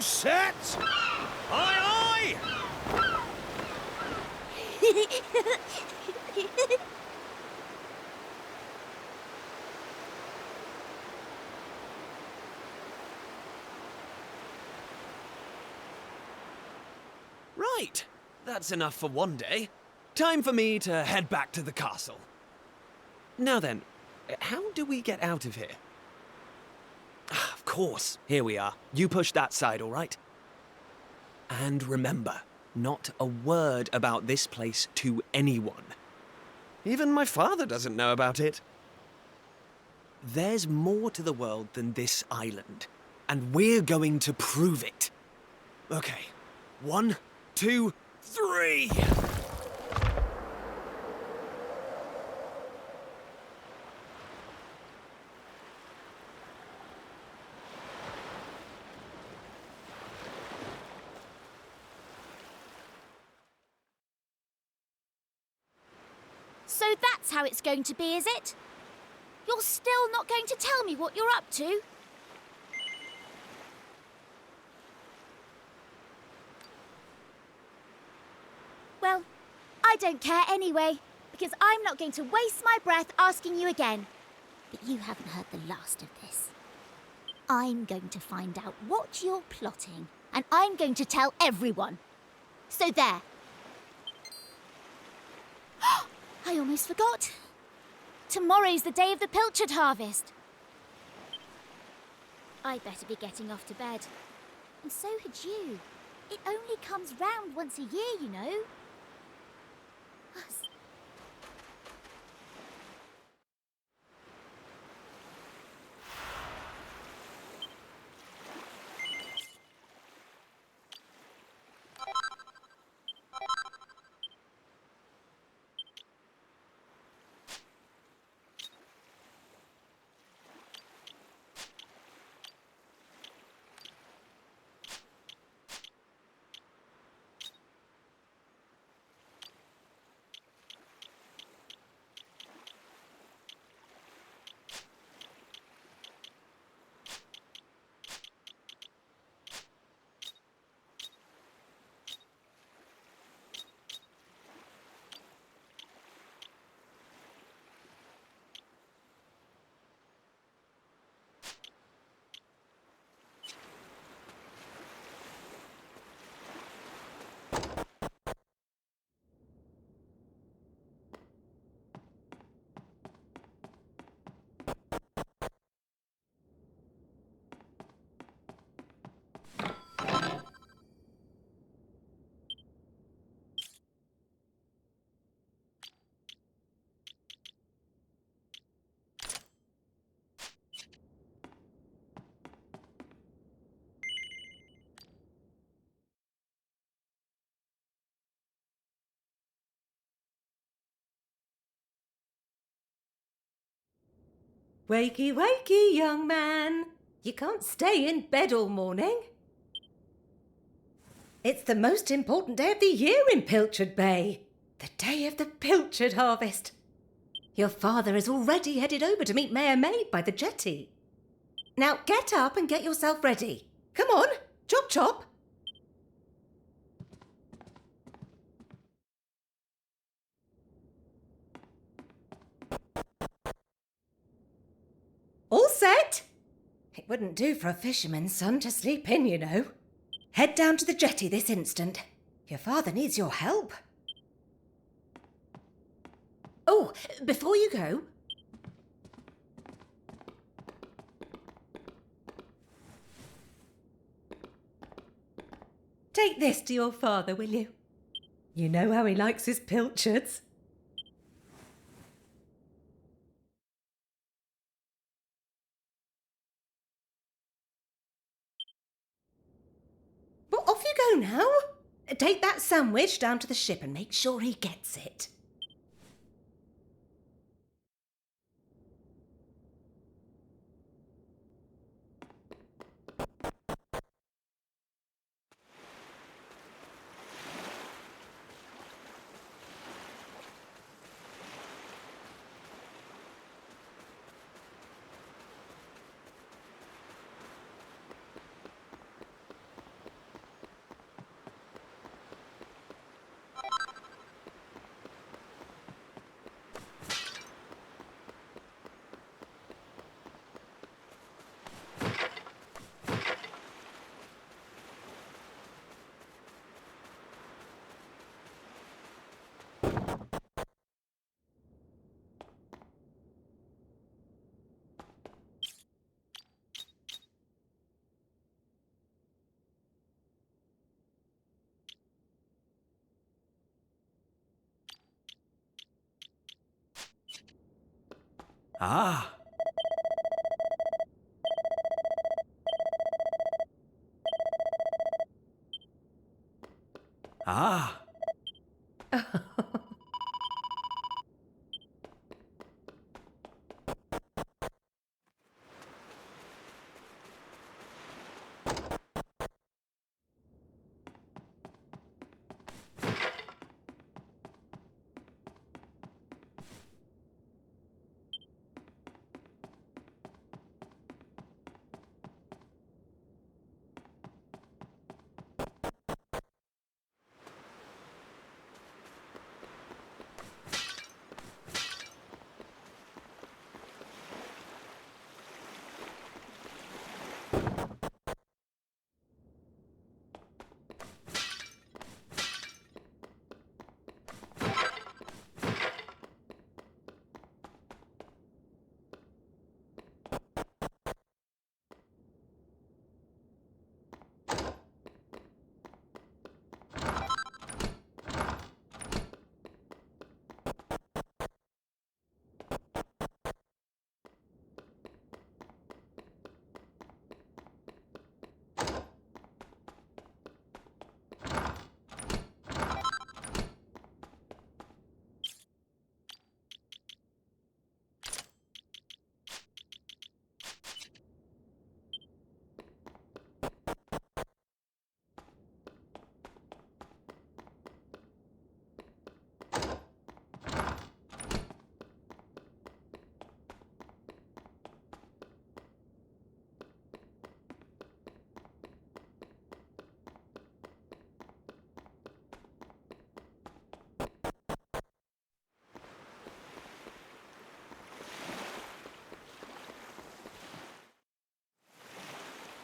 set? Aye, aye! Right, that's enough for one day. Time for me to head back to the castle. Now then, how do we get out of here? Ah, of course, here we are. You push that side, all right? And remember, not a word about this place to anyone. Even my father doesn't know about it. There's more to the world than this island, and we're going to prove it. Okay, 1, 2, 3! So that's how it's going to be, is it? You're still not going to tell me what you're up to? Well, I don't care anyway, because I'm not going to waste my breath asking you again. But you haven't heard the last of this. I'm going to find out what you're plotting, and I'm going to tell everyone. So there. I almost forgot. Tomorrow's the day of the pilchard harvest. I'd better be getting off to bed. And so had you. It only comes round once a year, you know. Wakey, wakey, young man. You can't stay in bed all morning. It's the most important day of the year in Pilchard Bay. The day of the pilchard harvest. Your father is already headed over to meet Mayor Maid by the jetty. Now get up and get yourself ready. Come on, chop chop. All set? It wouldn't do for a fisherman's son to sleep in, you know. Head down to the jetty this instant. Your father needs your help. Oh, before you go... Take this to your father, will you? You know how he likes his pilchards. Well, off you go now. Take that sandwich down to the ship and make sure he gets it. Ah. Ah.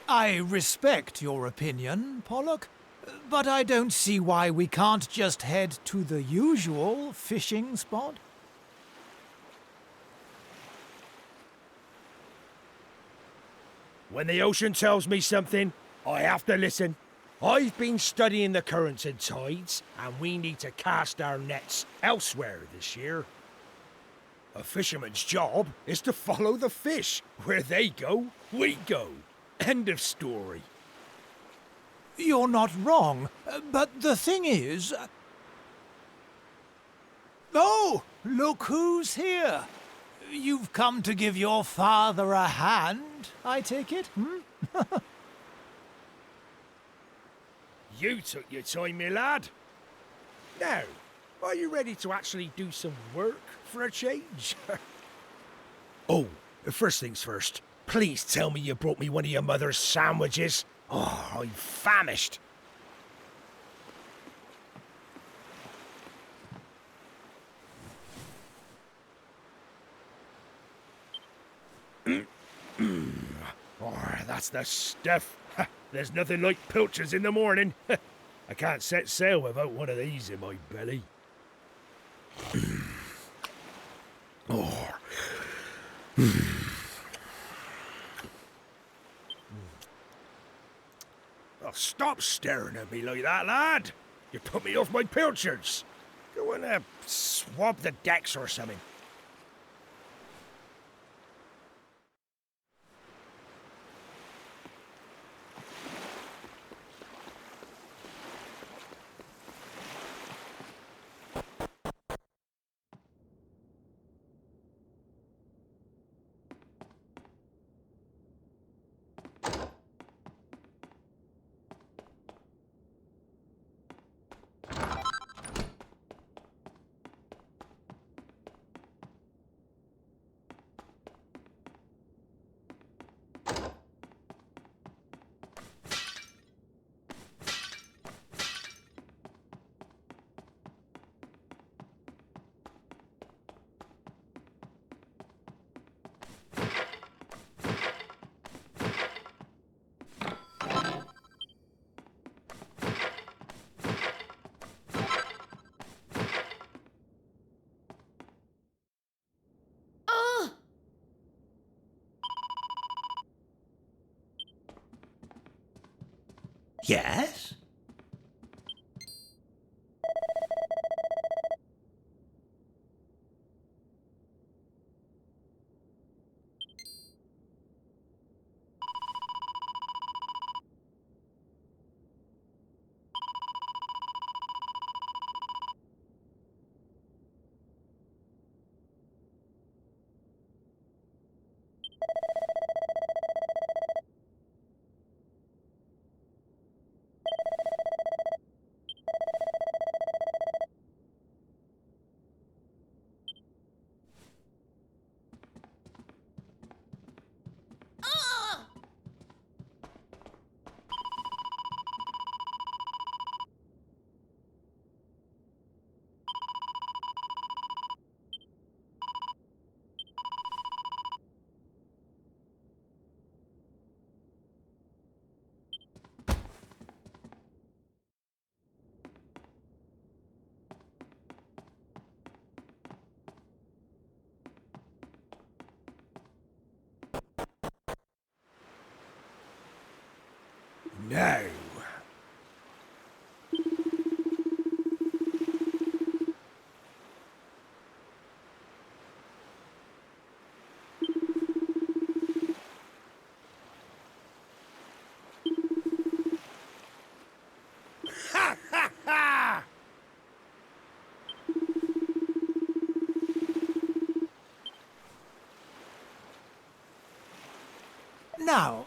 I respect your opinion, Pollock, but I don't see why we can't just head to the usual fishing spot. When the ocean tells me something, I have to listen. I've been studying the currents and tides, and we need to cast our nets elsewhere this year. A fisherman's job is to follow the fish. Where they go, we go. End of story. You're not wrong, but the thing is... Oh, look who's here. You've come to give your father a hand, I take it, You took your time, my lad. Now, are you ready to actually do some work for a change? Oh, first things first. Please tell me you brought me one of your mother's sandwiches. Oh, I'm famished. Oh, that's the stuff. There's nothing like pilchards in the morning. I can't set sail without one of these in my belly. Oh. Oh, stop staring at me like that, lad. You put me off my pilchards. Go and swab the decks or something. Yes? Now, Now,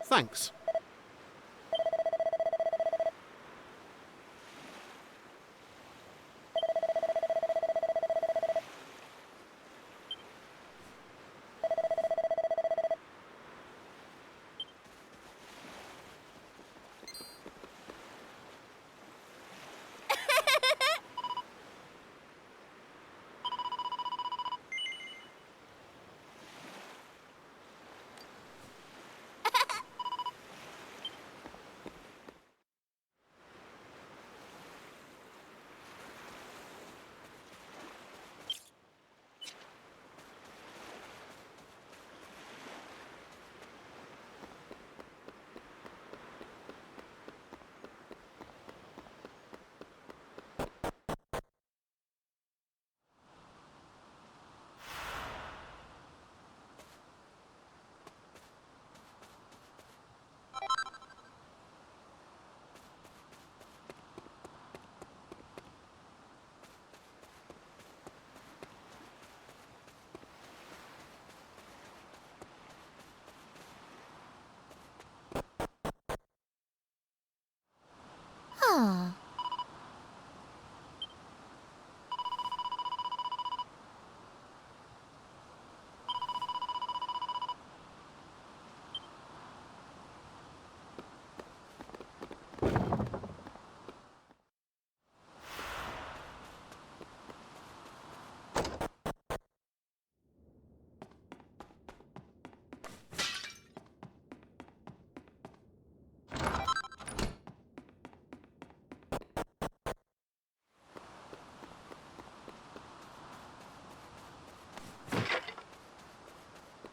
Thanks. Ah.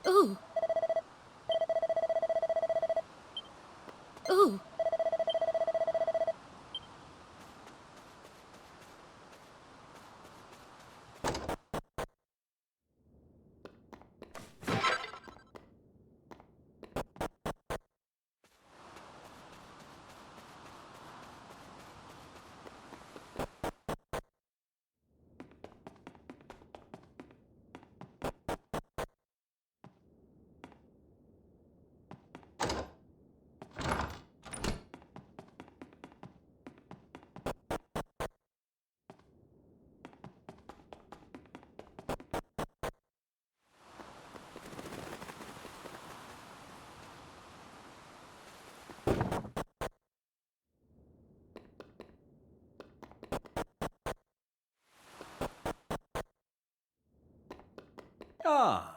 Ooh. Ooh. Ah,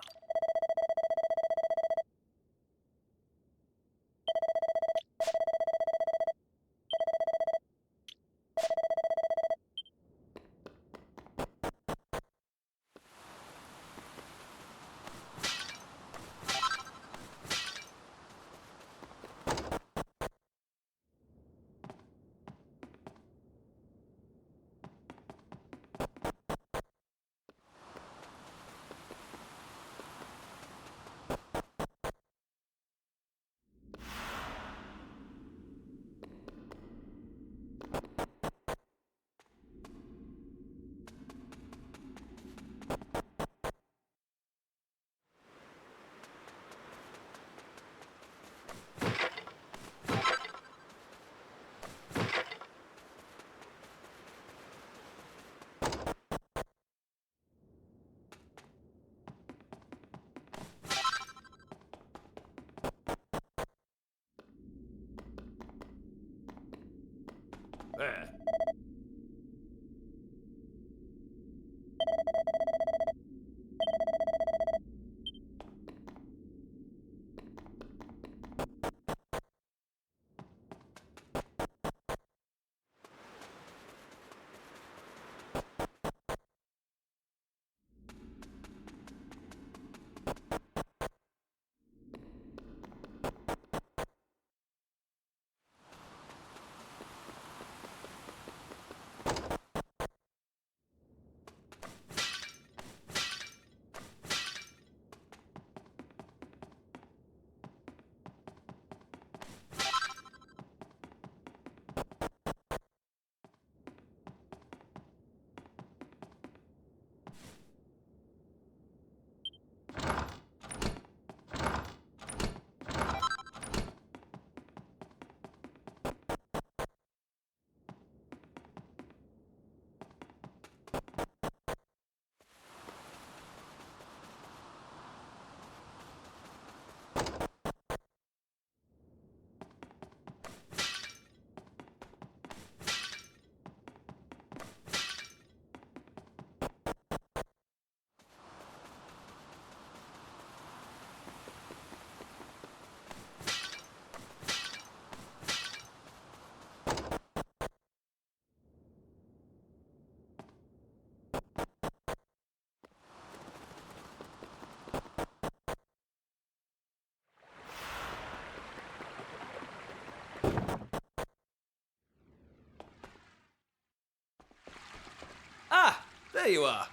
There. Ah, there you are.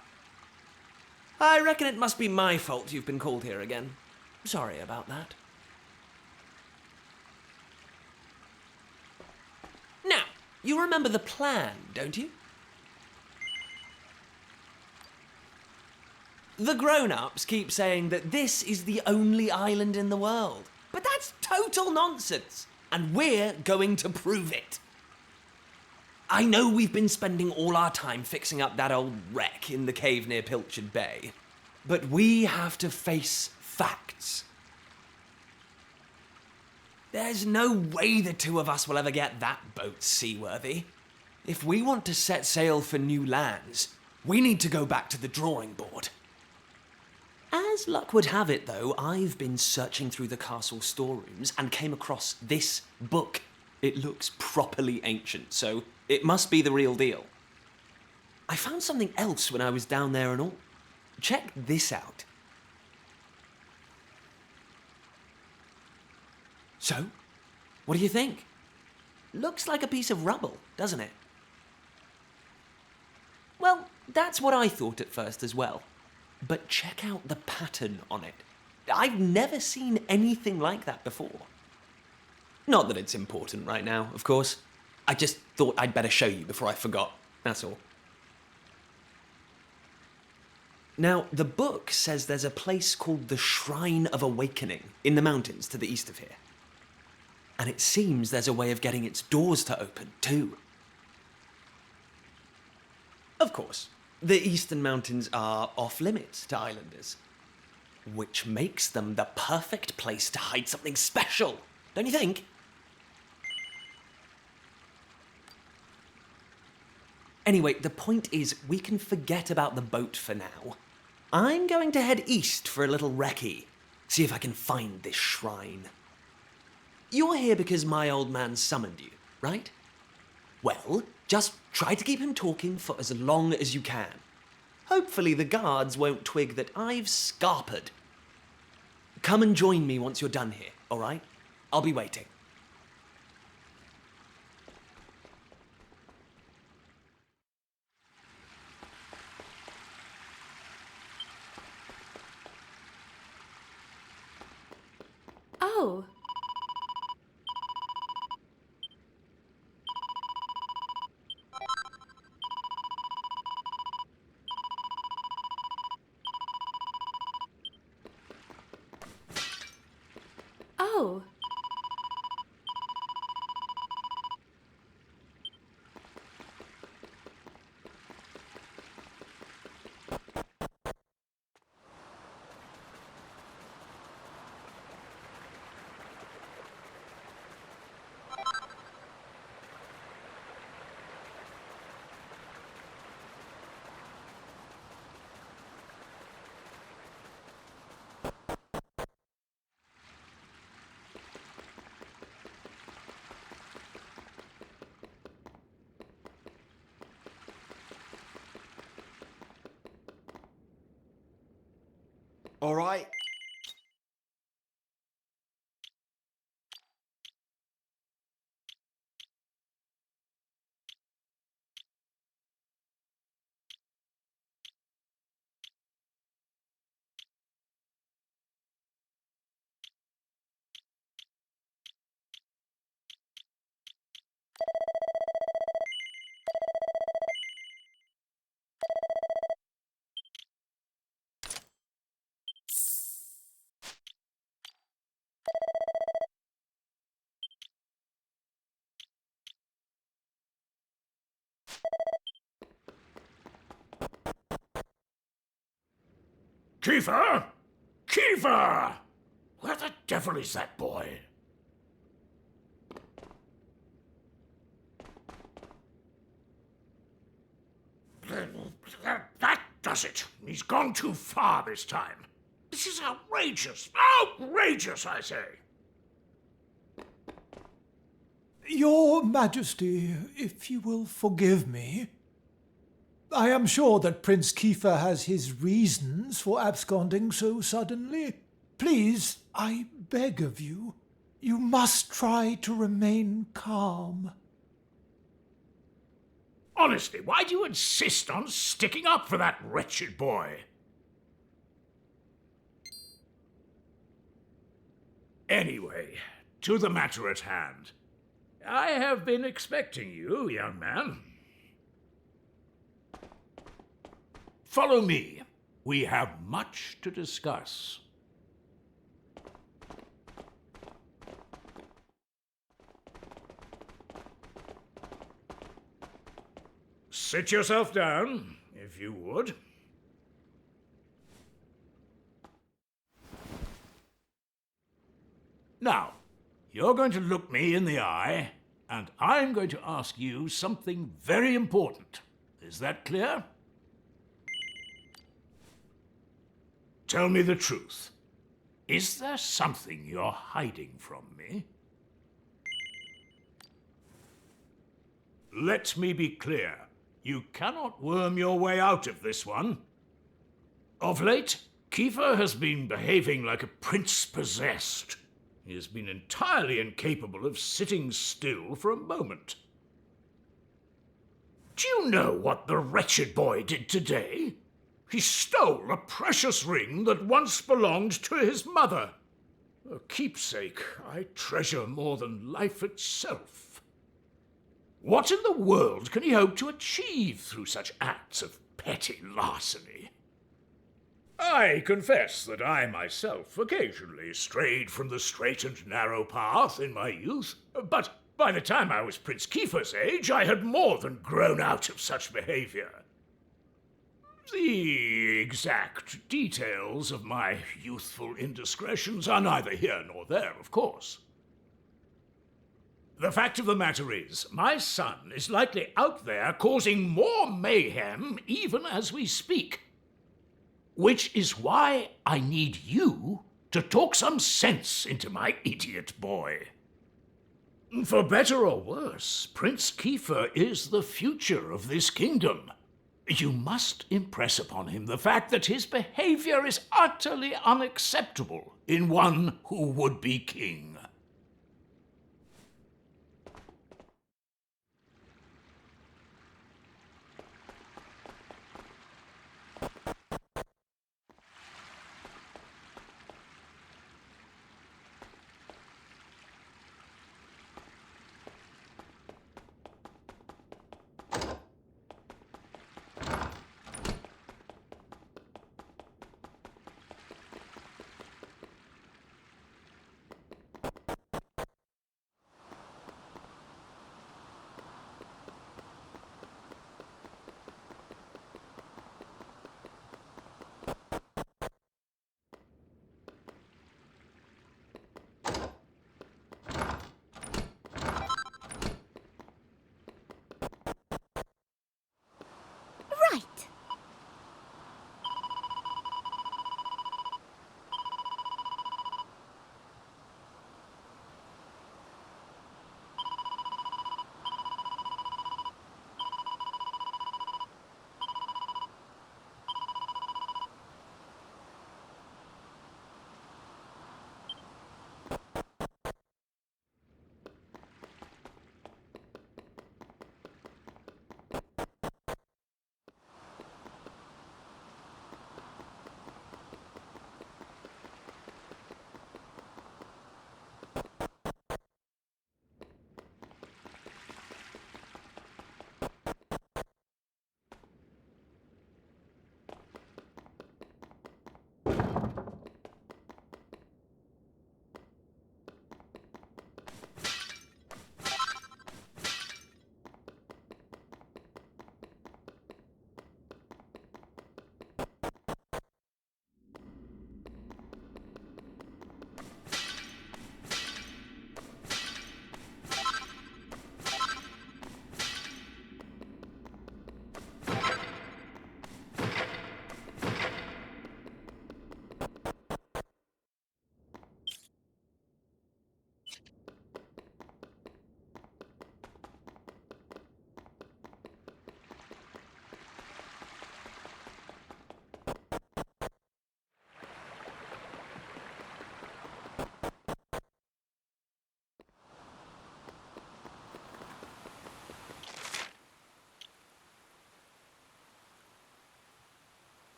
I reckon it must be my fault you've been called here again. Sorry about that. Now, you remember the plan, don't you? The grown-ups keep saying that this is the only island in the world. But that's total nonsense, and we're going to prove it. I know we've been spending all our time fixing up that old wreck in the cave near Pilchard Bay, but we have to face facts. There's no way the two of us will ever get that boat seaworthy. If we want to set sail for new lands, we need to go back to the drawing board. As luck would have it, though, I've been searching through the castle storerooms and came across this book. It looks properly ancient, so it must be the real deal. I found something else when I was down there and all. Check this out. So, what do you think? Looks like a piece of rubble, doesn't it? Well, that's what I thought at first as well. But check out the pattern on it. I've never seen anything like that before. Not that it's important right now, of course. I just thought I'd better show you before I forgot, that's all. Now, the book says there's a place called the Shrine of Awakening in the mountains to the east of here. And it seems there's a way of getting its doors to open, too. Of course, the eastern mountains are off-limits to islanders, which makes them the perfect place to hide something special, don't you think? Anyway, the point is, we can forget about the boat for now. I'm going to head east for a little recce, see if I can find this shrine. You're here because my old man summoned you, right? Well, just try to keep him talking for as long as you can. Hopefully the guards won't twig that I've scarpered. Come and join me once you're done here, all right? I'll be waiting. Oh. Oh. All right? Kiefer! Kiefer! Where the devil is that boy? That does it. He's gone too far this time. This is outrageous. Outrageous, I say. Your Majesty, if you will forgive me, I am sure that Prince Kiefer has his reasons for absconding so suddenly. Please, I beg of you, you must try to remain calm. Honestly, why do you insist on sticking up for that wretched boy? Anyway, to the matter at hand. I have been expecting you, young man. Follow me. We have much to discuss. Sit yourself down, if you would. Now, you're going to look me in the eye, and I'm going to ask you something very important. Is that clear? Tell me the truth. Is there something you're hiding from me? Let me be clear. You cannot worm your way out of this one. Of late, Kiefer has been behaving like a prince possessed. He has been entirely incapable of sitting still for a moment. Do you know what the wretched boy did today? He stole a precious ring that once belonged to his mother. A keepsake I treasure more than life itself. What in the world can he hope to achieve through such acts of petty larceny? I confess that I myself occasionally strayed from the straight and narrow path in my youth, but by the time I was Prince Kiefer's age, I had more than grown out of such behavior. The exact details of my youthful indiscretions are neither here nor there, of course. The fact of the matter is, my son is likely out there causing more mayhem even as we speak. Which is why I need you to talk some sense into my idiot boy. For better or worse, Prince Kiefer is the future of this kingdom. You must impress upon him the fact that his behavior is utterly unacceptable in one who would be king.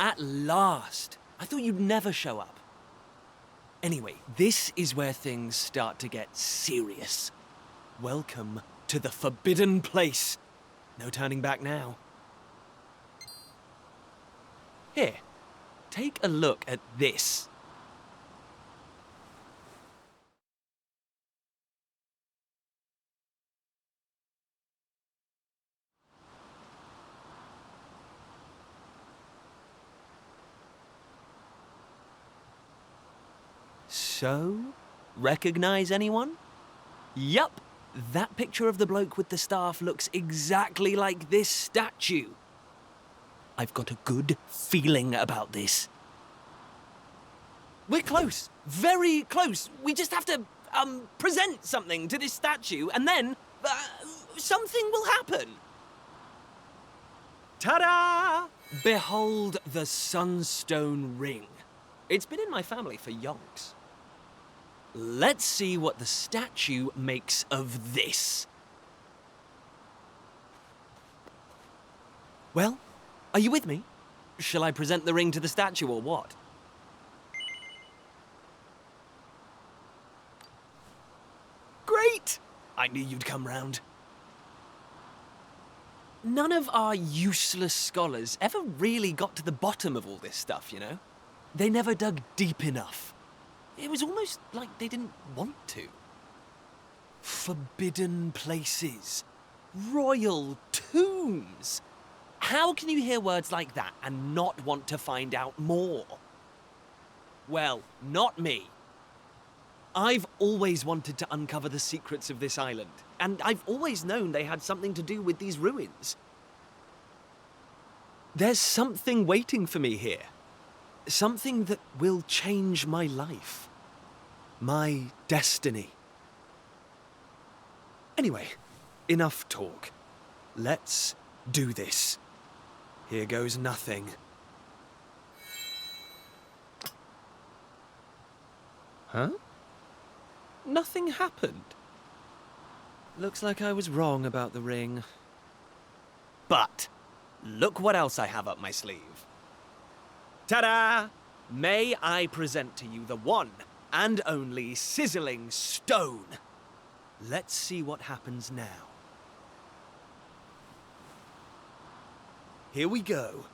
At last! I thought you'd never show up. Anyway, this is where things start to get serious. Welcome to the forbidden place. No turning back now. Here, take a look at this. So, recognize anyone? Yup, that picture of the bloke with the staff looks exactly like this statue. I've got a good feeling about this. We're close, very close. We just have to, present something to this statue and then, something will happen. Ta-da! Behold the Sunstone Ring. It's been in my family for yonks. Let's see what the statue makes of this. Well, are you with me? Shall I present the ring to the statue or what? Great! I knew you'd come round. None of our useless scholars ever really got to the bottom of all this stuff, you know? They never dug deep enough. It was almost like they didn't want to. Forbidden places. Royal tombs. How can you hear words like that and not want to find out more? Well, not me. I've always wanted to uncover the secrets of this island, and I've always known they had something to do with these ruins. There's something waiting for me here. Something that will change my life. My destiny. Anyway, enough talk. Let's do this. Here goes nothing. Huh? Nothing happened. Looks like I was wrong about the ring. But look what else I have up my sleeve. Ta-da! May I present to you the one and only sizzling stone. Let's see what happens now. Here we go.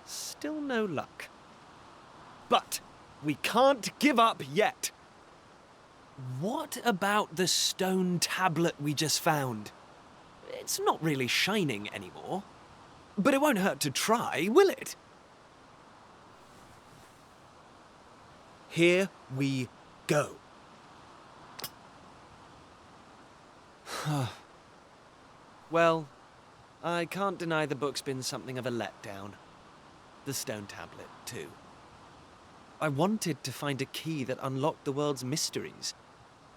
Still no luck. But we can't give up yet. What about the stone tablet we just found? It's not really shining anymore. But it won't hurt to try, will it? Here we go. Well, I can't deny the book's been something of a letdown. The stone tablet, too. I wanted to find a key that unlocked the world's mysteries,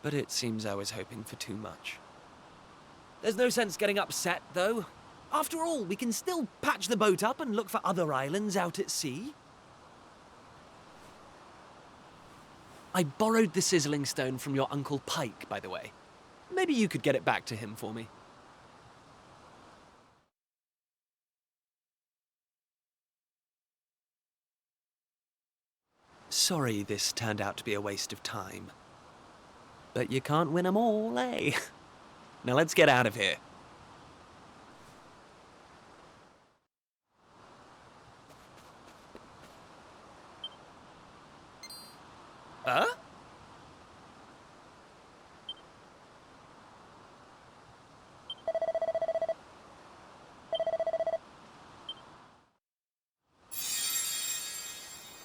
but it seems I was hoping for too much. There's no sense getting upset, though. After all, we can still patch the boat up and look for other islands out at sea. I borrowed the sizzling stone from your Uncle Pike, by the way. Maybe you could get it back to him for me. Sorry this turned out to be a waste of time. But you can't win 'em all, eh? Now let's get out of here. Huh?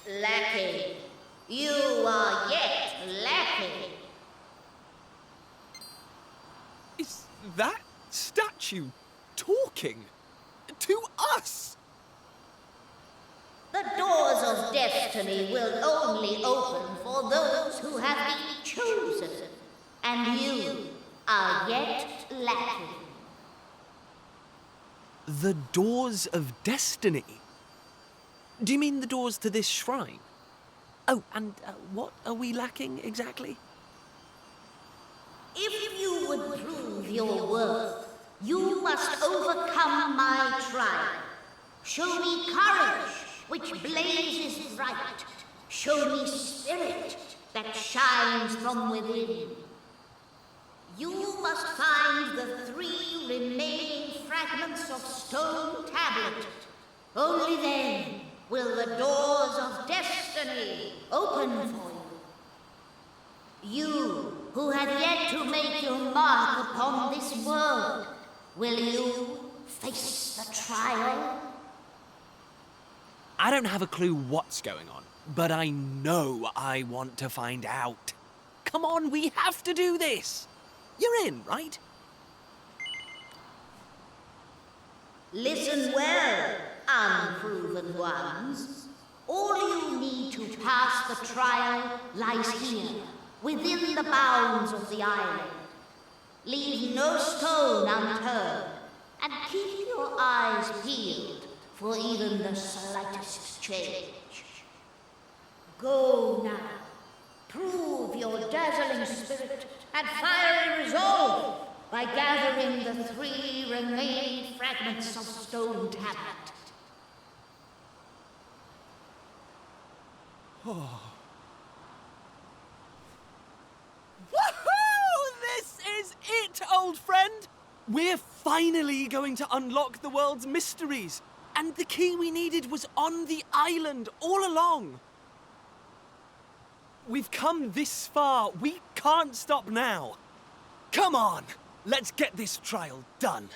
Lackey, you are yet lackey. Is that statue talking to us? The doors of destiny will only open for those who have been chosen, and you are yet lacking. The doors of destiny? Do you mean the doors to this shrine? Oh, and what are we lacking exactly? If you would prove your worth, You must overcome my trial. Show me courage, which blazes bright. Show me spirit that shines from within. You must find the 3 remaining fragments of stone tablet. Only then will the doors of destiny open for you. You who have yet to make your mark upon this world, will you face the trial? I don't have a clue what's going on, but I know I want to find out. Come on, we have to do this. You're in, right? Listen well, unproven ones. All you need to pass the trial lies here, within the bounds of the island. Leave no stone unturned, and keep your eyes peeled for even the slightest change. Go now. Prove your dazzling spirit and fiery resolve by gathering the 3 remaining fragments of stone tablet. Woohoo! This is it, old friend! We're finally going to unlock the world's mysteries. And the key we needed was on the island all along. We've come this far. We can't stop now. Come on, let's get this trial done.